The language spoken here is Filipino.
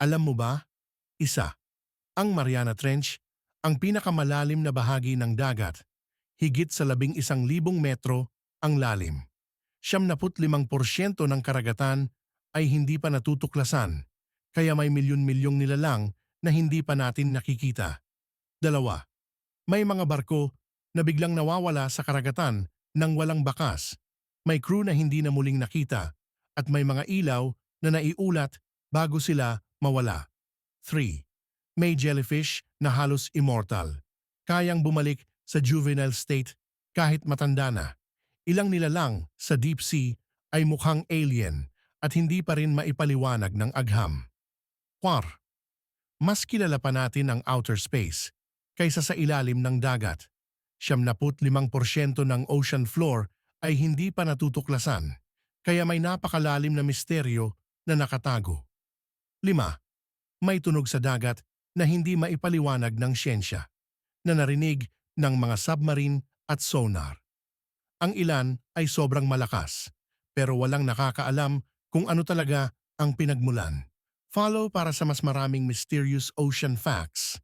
Alam mo ba? Isa, ang Mariana Trench, ang pinakamalalim na bahagi ng dagat. Higit sa 11,000 metro ang lalim. 75% ng karagatan ay hindi pa natutuklasan, kaya may milyon-milyong nilalang na hindi pa natin nakikita. Dalawa, may mga barko na biglang nawawala sa karagatan nang walang bakas. May crew na hindi na muling nakita at may mga ilaw na naiulat bago sila mawala. 3. May jellyfish na halos immortal. Kayang bumalik sa juvenile state kahit matanda na. Ilang nilalang sa deep sea ay mukhang alien at hindi pa rin maipaliwanag ng agham. 4. Mas kilala pa natin ang outer space kaysa sa ilalim ng dagat. 75% ng ocean floor ay hindi pa natutuklasan, kaya may napakalalim na misteryo na nakatago. 5. May tunog sa dagat na hindi maipaliwanag ng siyensya, na narinig ng mga submarine at sonar. Ang ilan ay sobrang malakas, pero walang nakakaalam kung ano talaga ang pinagmulan. Follow para sa mas maraming mysterious ocean facts.